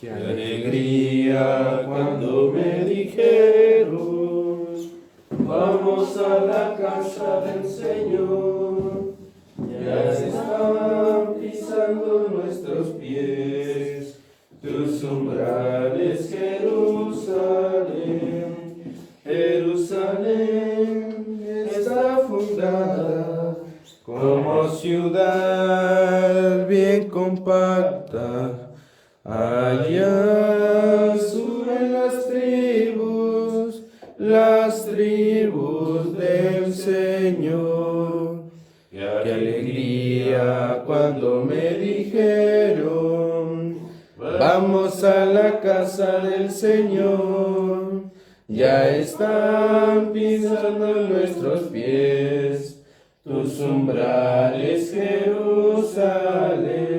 Qué alegría cuando me dijeron, vamos a la casa del Señor. Ya están pisando nuestros pies tus umbrales, Jerusalén. Jerusalén está fundada como ciudad bien compacta. Allá suben las tribus del Señor. Qué alegría cuando me dijeron, vamos a la casa del Señor. Ya están pisando nuestros pies tus umbrales, Jerusalén.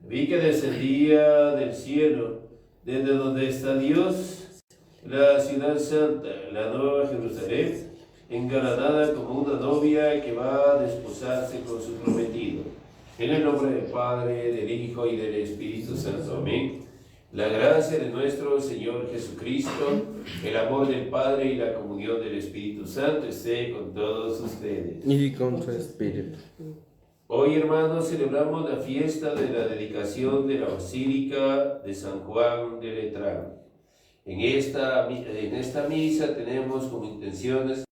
Vi que descendía del cielo, desde donde está Dios, la ciudad santa, la nueva Jerusalén, engalanada como una novia que va a desposarse con su prometido. En el nombre del Padre, del Hijo y del Espíritu Santo. Amén. La gracia de nuestro Señor Jesucristo, el amor del Padre y la comunión del Espíritu Santo esté con todos ustedes. Y con su espíritu. Hoy, hermanos, celebramos la fiesta de la dedicación de la Basílica de San Juan de Letrán. En esta misa tenemos como intenciones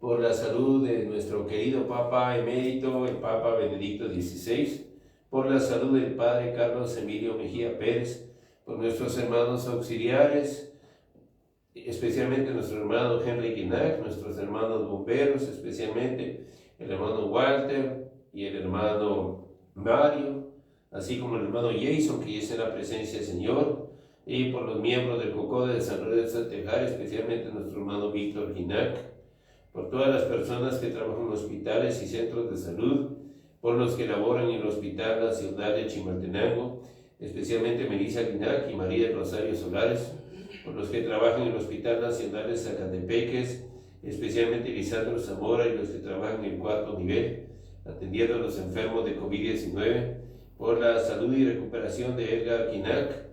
por la salud de nuestro querido Papa emérito, el Papa Benedicto XVI, por la salud del Padre Carlos Emilio Mejía Pérez, por nuestros hermanos auxiliares, especialmente nuestro hermano Henry Guinac, nuestros hermanos bomberos, especialmente el hermano Walter y el hermano Mario, así como el hermano Jason, que ya está en la presencia del Señor, y por los miembros del COCODE de San Lorenzo de Tejar, especialmente nuestro hermano Víctor Guinac, por todas las personas que trabajan en hospitales y centros de salud, por los que laboran en el Hospital Nacional de Chimaltenango, especialmente Melissa Guinac y María del Rosario Solares, por los que trabajan en el Hospital Nacional de Zacatepeques, especialmente Lisandro Zamora y los que trabajan en el 4º nivel, atendiendo a los enfermos de COVID-19, por la salud y recuperación de Edgar Guinac,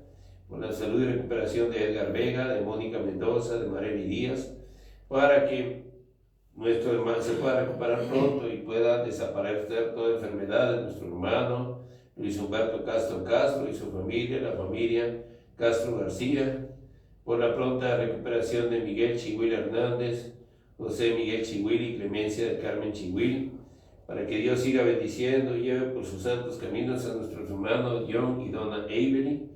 por la salud y recuperación de Edgar Vega, de Mónica Mendoza, de Marely Díaz, para que nuestro hermano se pueda recuperar pronto y pueda desaparecer toda enfermedad de nuestro hermano Luis Humberto Castro Castro y su familia, la familia Castro García, por la pronta recuperación de Miguel Chihuil Hernández, José Miguel Chihuil y Clemencia del Carmen Chihuil, para que Dios siga bendiciendo y lleve por sus santos caminos a nuestros hermanos John y Donna Avery,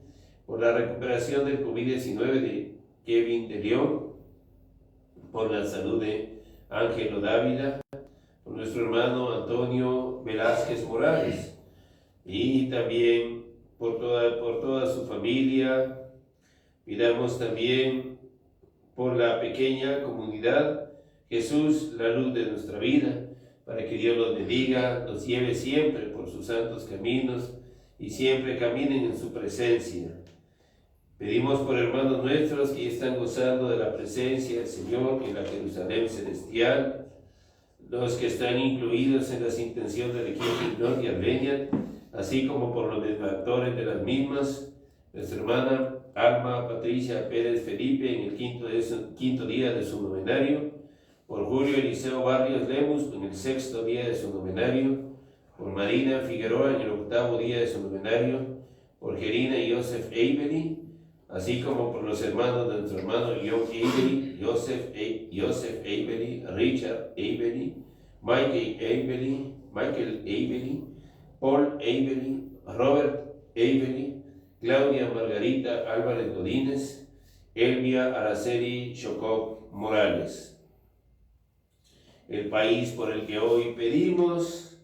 por la recuperación del COVID-19 de Kevin de León, por la salud de Ángelo Dávila, por nuestro hermano Antonio Velázquez Morales, y también por toda su familia. Pidamos también por la pequeña comunidad Jesús, la luz de nuestra vida, para que Dios los bendiga, los lleve siempre por sus santos caminos y siempre caminen en su presencia. Pedimos por hermanos nuestros que están gozando de la presencia del Señor en la Jerusalén celestial, los que están incluidos en las intenciones de Equipos y Armenia, así como por los benefactores de las mismas, nuestra hermana Alma Patricia Pérez Felipe en el quinto día de su novenario, por Julio Eliseo Barrios Lemus en el 6º día de su novenario, por Marina Figueroa en el 8º día de su novenario, por Gerina y Joseph Avery, así como por los hermanos de nuestro hermano John Avery, Joseph Avery, Richard Avery, Michael Avery, Paul Avery, Robert Avery, Claudia Margarita Álvarez Godínez, Elvia Araceli Chocó Morales. El país por el que hoy pedimos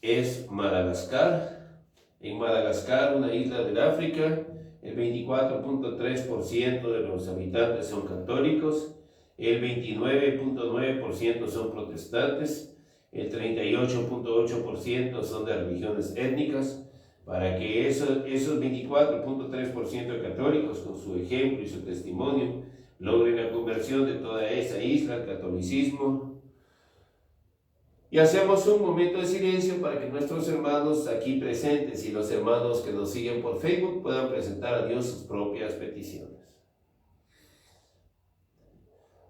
es Madagascar. En Madagascar, una isla del África, el 24.3% de los habitantes son católicos, el 29.9% son protestantes, el 38.8% son de religiones étnicas, para que esos 24.3% de católicos, con su ejemplo y su testimonio, logren la conversión de toda esa isla al catolicismo. Y hacemos un momento de silencio para que nuestros hermanos aquí presentes y los hermanos que nos siguen por Facebook puedan presentar a Dios sus propias peticiones.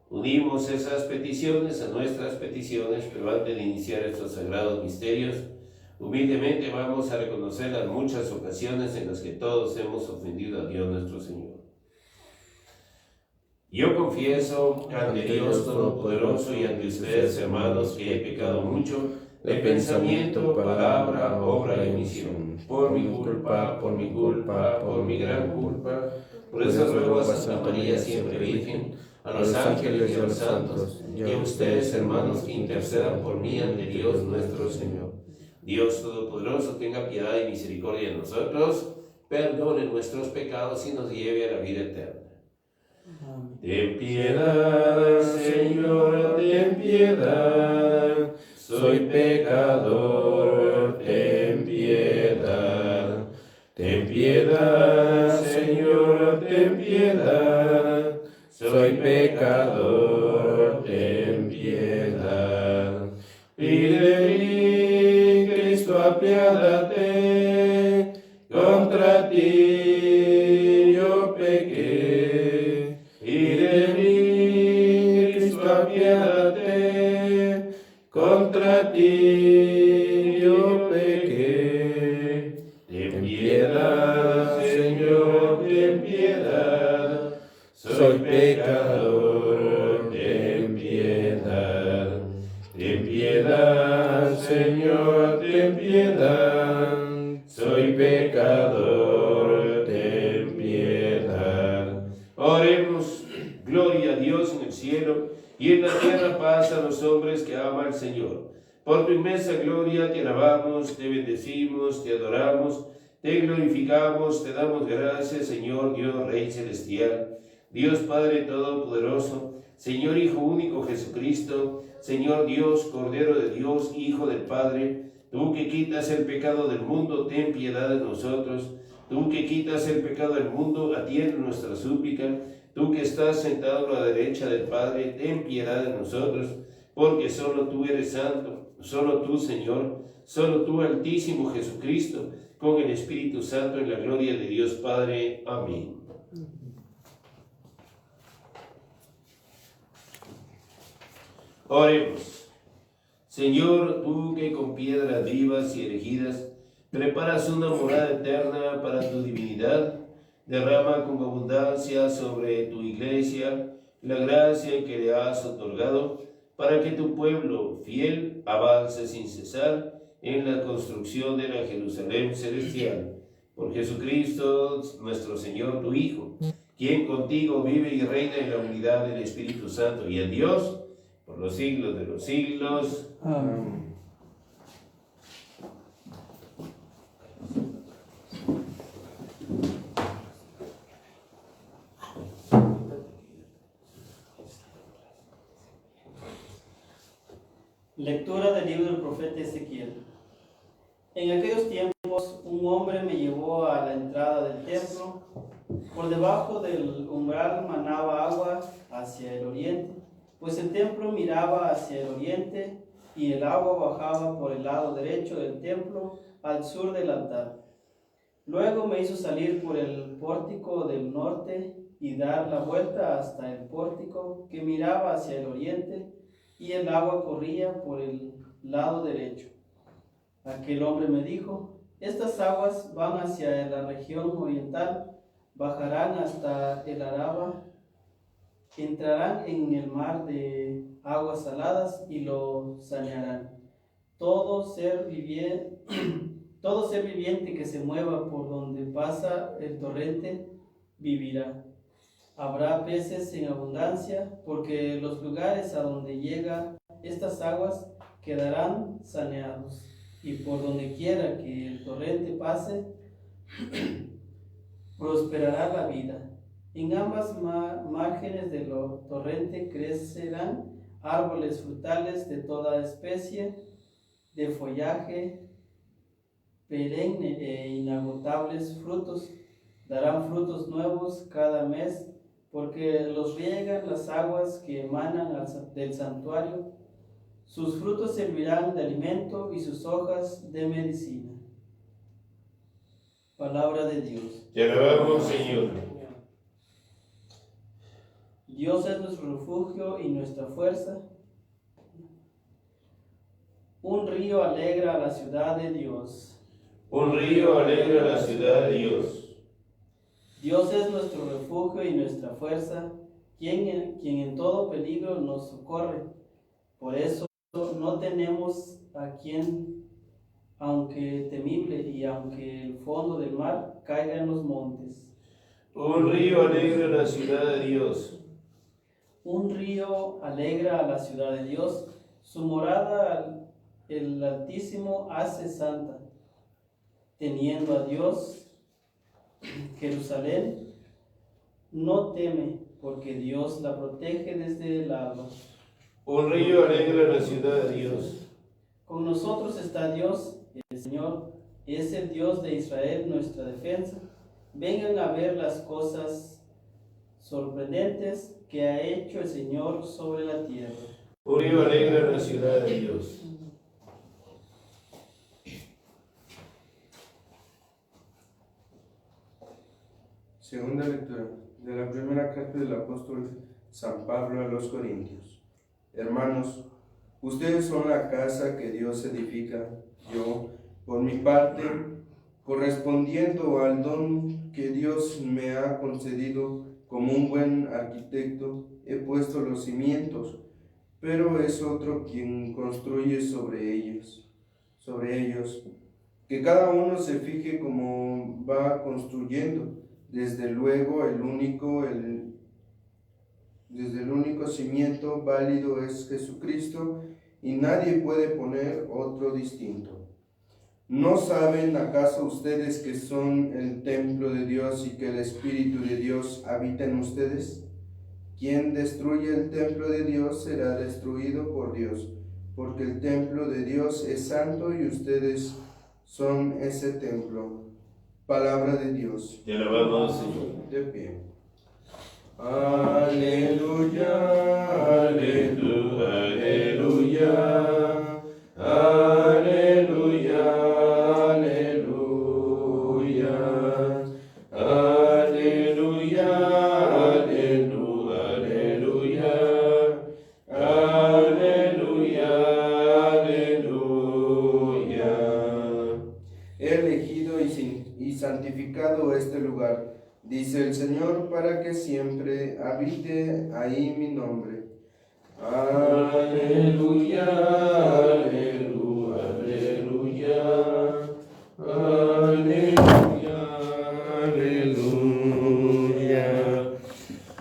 Unimos esas peticiones a nuestras peticiones, pero antes de iniciar estos sagrados misterios, humildemente vamos a reconocer las muchas ocasiones en las que todos hemos ofendido a Dios nuestro Señor. Yo confieso ante Dios Todopoderoso y ante ustedes, hermanos, que he pecado mucho de pensamiento, palabra, obra y omisión, por mi culpa, por mi gran culpa. Por eso ruego a Santa María, siempre Virgen, a los ángeles y a los santos, y a ustedes, hermanos, que intercedan por mí ante Dios nuestro Señor. Dios Todopoderoso, tenga piedad y misericordia de nosotros, perdone nuestros pecados y nos lleve a la vida eterna. Ten piedad, Señor, ten piedad, soy pecador, ten piedad. Ten piedad, Señor, ten piedad, soy pecador, ten piedad. Pide mí, Cristo, apiádate, contra ti yo pequé. Pide mí, Cristo, apiádate, contra ti yo pequé. Ten piedad, Señor, ten piedad, soy pecador, ten piedad. Ten piedad, Señor, ten piedad, soy pecador, ten piedad. Oremos. Gloria a Dios en el cielo y en la tierra paz a los hombres que ama al Señor. Por tu inmensa gloria te alabamos, te bendecimos, te adoramos, te glorificamos, te damos gracias, Señor Dios Rey Celestial, Dios Padre Todopoderoso, Señor Hijo único Jesucristo, Señor Dios, Cordero de Dios, Hijo del Padre, tú que quitas el pecado del mundo, ten piedad de nosotros. Tú que quitas el pecado del mundo, atiende nuestra súplica. Tú que estás sentado a la derecha del Padre, ten piedad de nosotros, porque solo tú eres santo, solo tú, Señor, solo tú, Altísimo Jesucristo, con el Espíritu Santo en la gloria de Dios Padre. Amén. Oremos. Señor, tú que con piedras vivas y erigidas preparas una morada eterna para tu divinidad, derrama con abundancia sobre tu iglesia la gracia que le has otorgado para que tu pueblo fiel avance sin cesar en la construcción de la Jerusalén celestial. Por Jesucristo nuestro Señor, tu Hijo, quien contigo vive y reina en la unidad del Espíritu Santo y en Dios, por los siglos de los siglos. Amén. Lectura del libro del profeta Ezequiel. En aquellos tiempos un hombre me llevó a la entrada del templo. Por debajo del umbral manaba agua hacia el oriente, pues el templo miraba hacia el oriente y el agua bajaba por el lado derecho del templo al sur del altar. Luego me hizo salir por el pórtico del norte y dar la vuelta hasta el pórtico que miraba hacia el oriente, y el agua corría por el lado derecho. Aquel hombre me dijo: estas aguas van hacia la región oriental, bajarán hasta el Araba, entrarán en el mar de aguas saladas y lo sanearán. Todo ser viviente que se mueva por donde pasa el torrente vivirá. Habrá peces en abundancia, porque los lugares a donde llegan estas aguas quedarán saneados, y por donde quiera que el torrente pase, prosperará la vida. En ambas márgenes del torrente crecerán árboles frutales de toda especie, de follaje perenne e inagotables frutos. Darán frutos nuevos cada mes, porque los riegan las aguas que emanan del santuario. Sus frutos servirán de alimento y sus hojas de medicina. Palabra de Dios. Te alabamos, Señor. Dios es nuestro refugio y nuestra fuerza. Un río alegra a la ciudad de Dios. Un río alegra la ciudad de Dios. Dios es nuestro refugio y nuestra fuerza, quien en todo peligro nos socorre. Por eso no tenemos a quien, aunque temible y aunque el fondo del mar caiga en los montes. Un río alegra la ciudad de Dios. Un río alegra a la ciudad de Dios, su morada el Altísimo hace santa. Teniendo a Dios, Jerusalén no teme, porque Dios la protege desde el alba. Un río alegra la ciudad de Dios. Con nosotros está Dios, el Señor, es el Dios de Israel, nuestra defensa. Vengan a ver las cosas sorprendentes que ha hecho el Señor sobre la tierra. Un río alegra la ciudad de Dios. Segunda lectura de la primera carta del apóstol San Pablo a los Corintios. Hermanos, ustedes son la casa que Dios edifica. Yo, por mi parte, correspondiendo al don que Dios me ha concedido como un buen arquitecto, he puesto los cimientos, pero es otro quien construye sobre ellos. Que cada uno se fije cómo va construyendo. Desde luego, el único cimiento válido es Jesucristo, y nadie puede poner otro distinto. ¿No saben acaso ustedes que son el templo de Dios y que el Espíritu de Dios habita en ustedes? Quien destruye el templo de Dios será destruido por Dios, porque el templo de Dios es santo y ustedes son ese templo. Palabra de Dios. Te alabamos, Señor. De pie. Aleluya, aleluya, aleluya, aleluya, aleluya, aleluya, aleluya, aleluya, aleluya. He elegido y santificado este lugar, dice el Señor, para que siempre habite ahí mi nombre. Aleluya, aleluya, aleluya, aleluya, aleluya,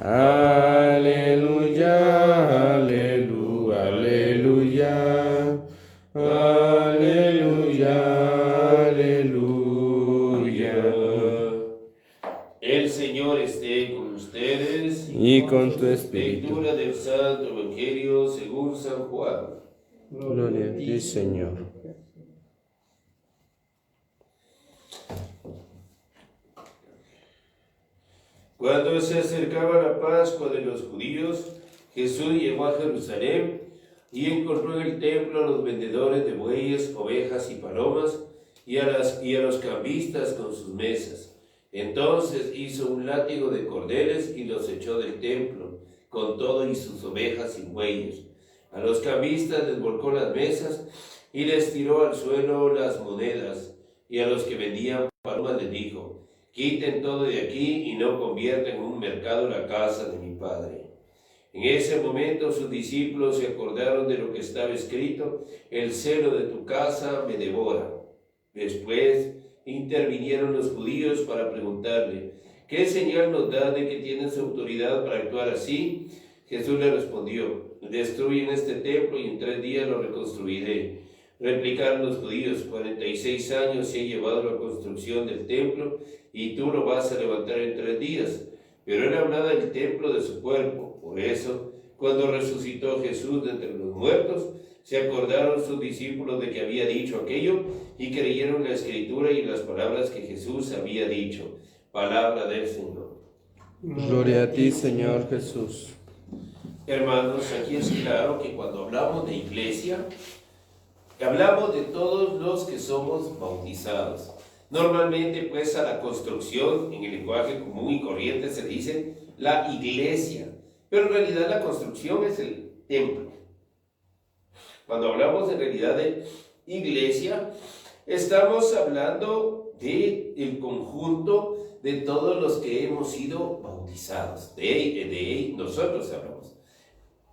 aleluya, aleluya, aleluya, aleluya, aleluya. El Señor esté con ustedes Y con tu espíritu. Lectura del Santo Evangelio según San Juan. Gloria a ti, Señor. Cuando se acercaba la Pascua de los judíos, Jesús llegó a Jerusalén y encontró en el templo a los vendedores de bueyes, ovejas y palomas y a los cambistas con sus mesas. Entonces hizo un látigo de cordeles y los echó del templo, con todo y sus ovejas y bueyes. A los cambistas les volcó las mesas y les tiró al suelo las monedas, y a los que vendían palomas les dijo: quiten todo de aquí y no conviertan en un mercado la casa de mi Padre. En ese momento sus discípulos se acordaron de lo que estaba escrito: el celo de tu casa me devora. Después intervinieron los judíos para preguntarle: ¿qué señal nos da de que tienes autoridad para actuar así? Jesús le respondió: destruyen este templo y en 3 días lo reconstruiré. Replicaron los judíos: 46 años se ha llevado la construcción del templo y tú lo vas a levantar en 3 días. Pero él hablaba del templo de su cuerpo. Por eso, cuando resucitó Jesús de entre los muertos, se acordaron sus discípulos de que había dicho aquello y creyeron la Escritura y las palabras que Jesús había dicho. Palabra del Señor. Gloria a ti, Señor Jesús. Hermanos, aquí es claro que cuando hablamos de iglesia, hablamos de todos los que somos bautizados. Normalmente, pues, a la construcción, en el lenguaje común y corriente, se dice la iglesia, pero en realidad la construcción es el templo. Cuando hablamos en realidad de iglesia, estamos hablando del conjunto de todos los que hemos sido bautizados. De nosotros hablamos.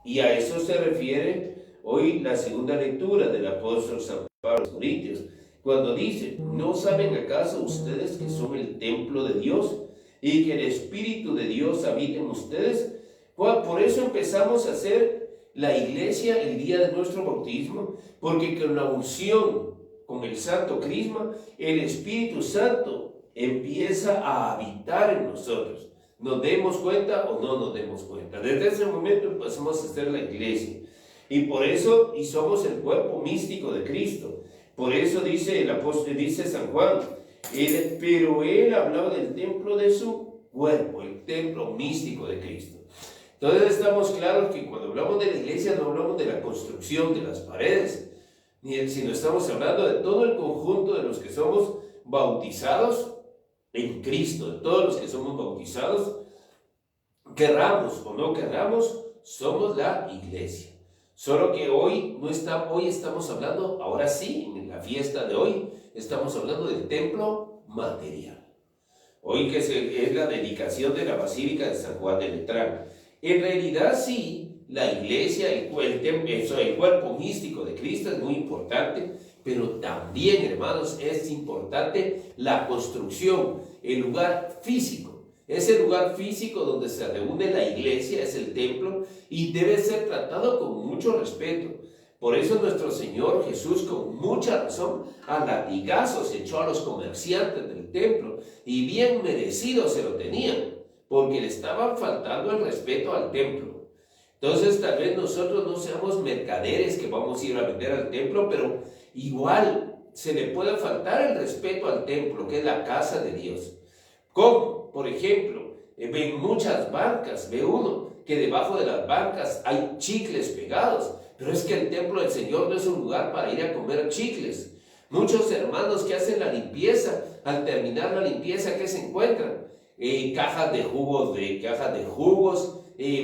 Y a eso se refiere hoy la segunda lectura del apóstol San Pablo a los Corintios, cuando dice: ¿no saben acaso ustedes que son el templo de Dios y que el Espíritu de Dios habita en ustedes? Por eso empezamos a hacer la iglesia el día de nuestro bautismo, porque con la unción, con el santo crisma, el Espíritu Santo empieza a habitar en nosotros. Nos demos cuenta o no nos demos cuenta. Desde ese momento empezamos a hacer la iglesia. Y por eso, y somos el cuerpo místico de Cristo. Por eso dice el apóstol, dice San Juan, pero él hablaba del templo de su cuerpo, el templo místico de Cristo. Entonces estamos claros que cuando hablamos de la iglesia no hablamos de la construcción de las paredes, sino estamos hablando de todo el conjunto de los que somos bautizados en Cristo, de todos los que somos bautizados, querramos o no querramos, somos la iglesia. Solo que hoy estamos hablando, ahora sí, en la fiesta de hoy, estamos hablando del templo material. Hoy que es la dedicación de la Basílica de San Juan de Letrán. En realidad sí, la iglesia, el cuerpo místico de Cristo es muy importante, pero también, hermanos, es importante la construcción, el lugar físico. Ese lugar físico donde se reúne la iglesia es el templo y debe ser tratado con mucho respeto. Por eso nuestro Señor Jesús, con mucha razón, a latigazos echó a los comerciantes del templo, y bien merecido se lo tenían, porque le estaba faltando el respeto al templo. Entonces tal vez nosotros no seamos mercaderes que vamos a ir a vender al templo, pero igual se le puede faltar el respeto al templo, que es la casa de Dios. ¿Cómo? Por ejemplo, en muchas bancas, ve uno que debajo de las bancas hay chicles pegados, pero es que el templo del Señor no es un lugar para ir a comer chicles. Muchos hermanos que hacen la limpieza, al terminar la limpieza, ¿qué se encuentran? Cajas de jugos,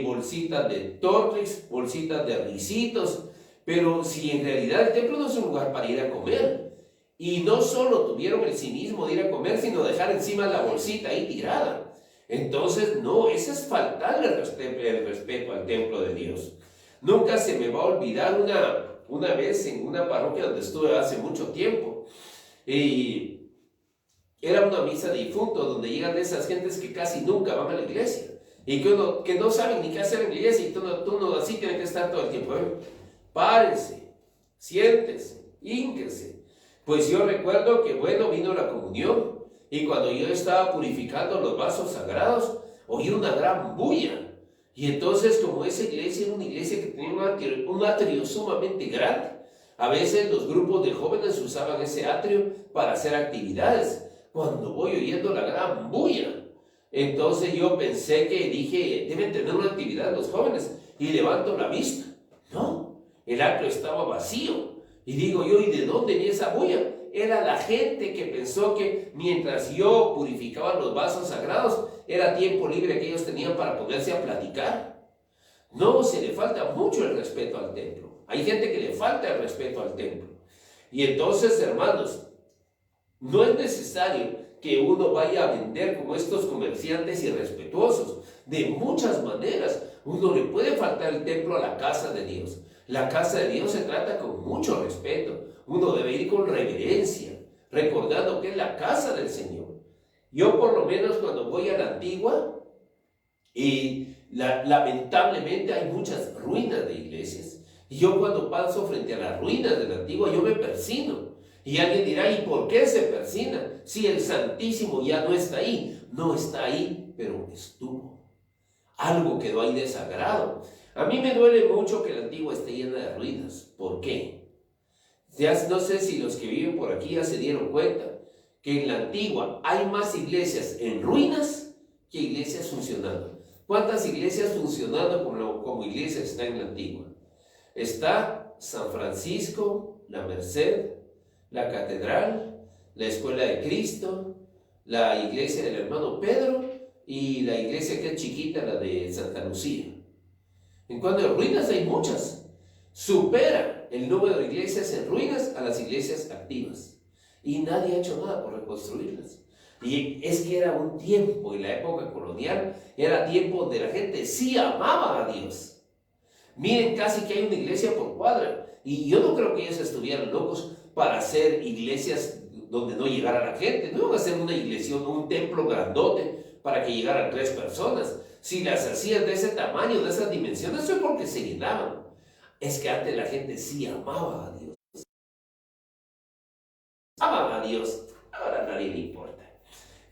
bolsitas de Torrix, bolsitas de risitos. Pero si en realidad el templo no es un lugar para ir a comer, y no solo tuvieron el cinismo de ir a comer, sino dejar encima la bolsita ahí tirada. Entonces, no, eso es faltarle el respeto al templo de Dios. Nunca se me va a olvidar una vez en una parroquia donde estuve hace mucho tiempo. Era una misa de difuntos donde llegan esas gentes que casi nunca van a la iglesia y que no saben ni qué hacer en la iglesia, y tú no así tienes que estar todo el tiempo. Párense, siéntese, hínquense. Pues yo recuerdo que, vino la comunión, y cuando yo estaba purificando los vasos sagrados, oí una gran bulla. Y entonces, como esa iglesia era una iglesia que tenía un atrio sumamente grande, a veces los grupos de jóvenes usaban ese atrio para hacer actividades. Cuando voy oyendo la gran bulla, entonces yo pensé que dije, deben tener una actividad los jóvenes, y levanto la vista. No, el atrio estaba vacío. Y digo yo, ¿y de dónde venía esa bulla? Era la gente que pensó que mientras yo purificaba los vasos sagrados, era tiempo libre que ellos tenían para ponerse a platicar. No, se le falta mucho el respeto al templo. Hay gente que le falta el respeto al templo. Y entonces, hermanos, no es necesario que uno vaya a vender como estos comerciantes irrespetuosos. De muchas maneras, uno le puede faltar el templo a la casa de Dios. La casa de Dios se trata con mucho respeto. Uno debe ir con reverencia, recordando que es la casa del Señor. Yo, por lo menos, cuando voy a la antigua, lamentablemente hay muchas ruinas de iglesias. Y yo, cuando paso frente a las ruinas de la antigua, yo me persino. Y alguien dirá, ¿y por qué se persina? Si el Santísimo ya no está ahí. No está ahí, pero estuvo. Algo quedó ahí de sagrado. A mí me duele mucho que la antigua esté llena de ruinas. ¿Por qué? Ya no sé si los que viven por aquí ya se dieron cuenta que en la antigua hay más iglesias en ruinas que iglesias funcionando. ¿Cuántas iglesias funcionando como iglesias están en la antigua? Está San Francisco, la Merced, la Catedral, la Escuela de Cristo, la iglesia del hermano Pedro y la iglesia que es chiquita, la de Santa Lucía. En cuanto a ruinas hay muchas. Supera el número de iglesias en ruinas a las iglesias activas. Y nadie ha hecho nada por reconstruirlas. Y es que era un tiempo, en la época colonial, era tiempo donde la gente sí amaba a Dios. Miren, casi que hay una iglesia por cuadra. Y yo no creo que ellos estuvieran locos para hacer iglesias donde no llegara la gente. No iban a hacer una iglesia, un templo grandote para que llegaran 3 personas. Si las hacían de ese tamaño, de esas dimensiones, eso es porque se llenaban. Es que antes la gente sí amaba a Dios. Amaban a Dios. Ahora a nadie le importa.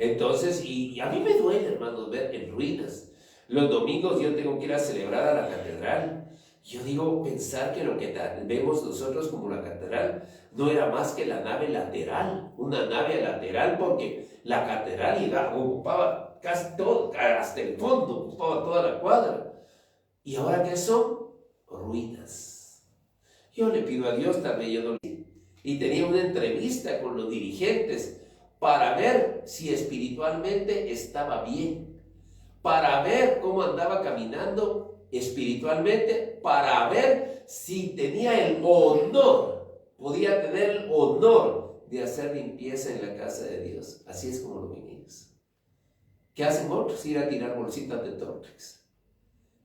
Entonces, y a mí me duele, hermanos, ver en ruinas. Los domingos yo tengo que ir a celebrar a la catedral. Yo digo, pensar que lo que vemos nosotros como la catedral no era más que la nave lateral, una nave lateral, porque la catedral ocupaba casi todo, hasta el fondo, ocupaba toda la cuadra. ¿Y ahora qué son? Ruinas. Yo le pido a Dios, también yo no le... Y tenía una entrevista con los dirigentes para ver si espiritualmente estaba bien, para ver cómo andaba caminando espiritualmente, para ver si tenía el honor, podía tener el honor de hacer limpieza en la casa de Dios. Así es como lo ven ellos. ¿Qué hacen otros? Ir a tirar bolsitas de Tortex.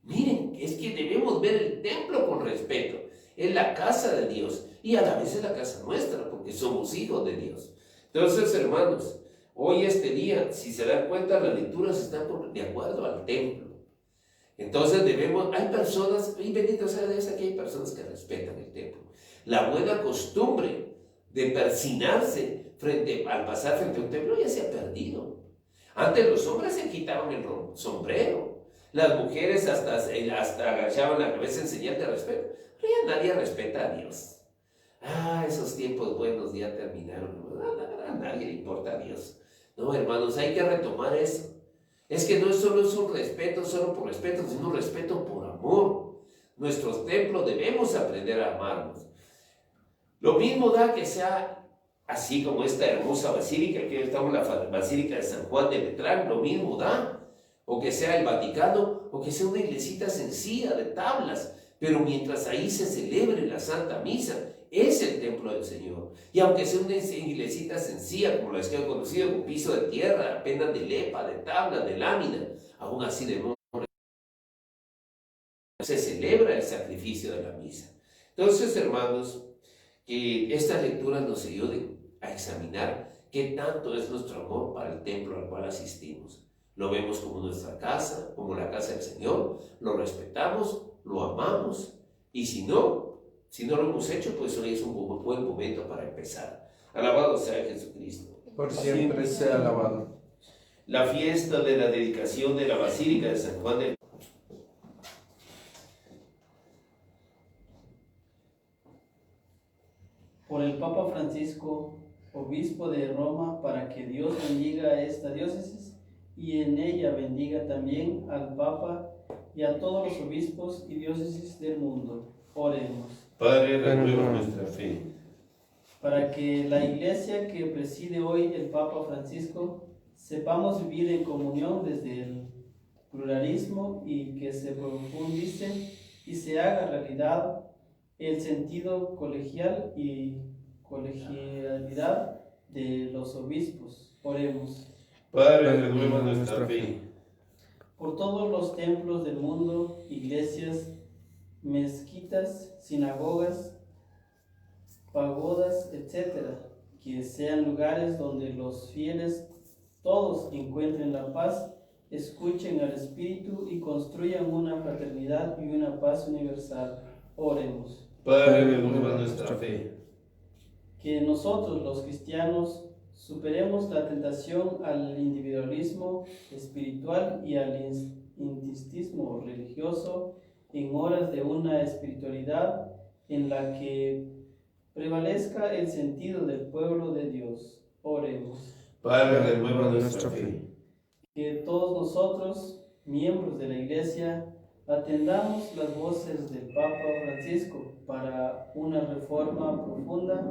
Miren, es que debemos ver el templo con respeto. Es la casa de Dios y a la vez es la casa nuestra, porque somos hijos de Dios. Entonces, hermanos, hoy este día, si se dan cuenta, las lecturas están de acuerdo al templo. Entonces hay personas, y bendito sea Dios, aquí hay personas que respetan el templo. La buena costumbre de persinarse al pasar frente a un templo ya se ha perdido. Antes los hombres se quitaban el sombrero, las mujeres hasta agachaban la cabeza en señal de respeto, pero ya nadie respeta a Dios. Esos tiempos buenos ya terminaron. A nadie le importa a Dios. No, hermanos, hay que retomar eso. Es que no solo es un respeto, solo por respeto, sino un respeto por amor. Nuestros templos debemos aprender a amarnos. Lo mismo da que sea así como esta hermosa basílica, que estamos en la Basílica de San Juan de Letrán, lo mismo da. O que sea el Vaticano, o que sea una iglesita sencilla de tablas. Pero mientras ahí se celebre la Santa Misa, es el templo del Señor. Y aunque sea una iglesita sencilla, como las que he conocido, con piso de tierra, apenas de lepa, de tabla, de lámina, aún así se celebra el sacrificio de la misa. Entonces, hermanos, que estas lecturas nos ayuden a examinar qué tanto es nuestro amor para el templo al cual asistimos. Lo vemos como nuestra casa, como la casa del Señor, lo respetamos, lo amamos, y si no lo hemos hecho, pues hoy es un buen momento para empezar. Alabado sea Jesucristo. Por siempre sea alabado. La fiesta de la dedicación de la Basílica de San Juan de... Por el Papa Francisco, obispo de Roma, para que Dios bendiga a esta diócesis y en ella bendiga también al Papa y a todos los obispos y diócesis del mundo. Oremos. Padre, renueva nuestra fe. Para que la Iglesia que preside hoy el Papa Francisco sepamos vivir en comunión desde el pluralismo y que se profundice y se haga realidad el sentido colegial y colegialidad de los obispos. Oremos. Padre, renueva nuestra fe. Por todos los templos del mundo, iglesias, mezquitas, sinagogas, pagodas, etc., que sean lugares donde los fieles todos encuentren la paz, escuchen al Espíritu y construyan una fraternidad y una paz universal. Oremos. Padre, renueva nuestra fe. Que nosotros, los cristianos, superemos la tentación al individualismo espiritual y al intistismo religioso en horas de una espiritualidad en la que prevalezca el sentido del pueblo de Dios. Oremos. Padre, renueva nuestra fe. Que todos nosotros miembros de la Iglesia, atendamos las voces del Papa Francisco para una reforma profunda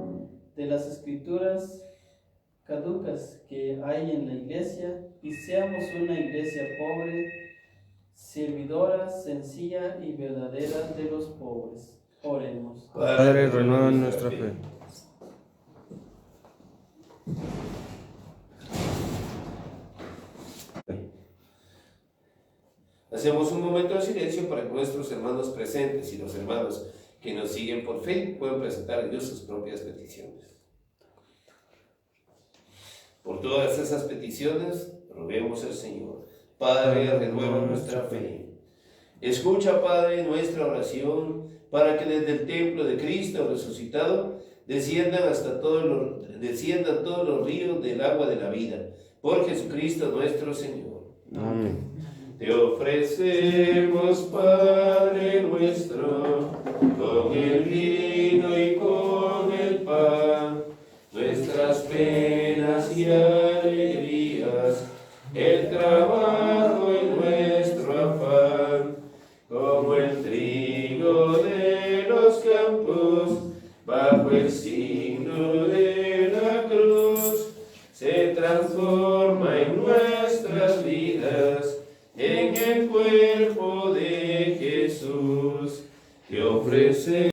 de las escrituras caducas que hay en la Iglesia y seamos una Iglesia pobre, servidora, sencilla y verdadera de los pobres. Oremos. Padre, renueva nuestra fe. Hacemos un momento de silencio para que nuestros hermanos presentes y los hermanos que nos siguen por fe puedan presentar a Dios sus propias peticiones. Por todas esas peticiones, roguemos al Señor. Padre, renueva nuestra fe. Escucha, Padre, nuestra oración para que desde el templo de Cristo resucitado desciendan todos los ríos del agua de la vida. Por Jesucristo nuestro Señor. Amén. Te ofrecemos, Padre nuestro, con el vino y con el pan, nuestras penas y alegrías, el trabajo y nuestro afán, como el trigo de los campos, bajo el signo de la cruz, se transforma en nuestras vidas, en el cuerpo de Jesús. Te ofrecemos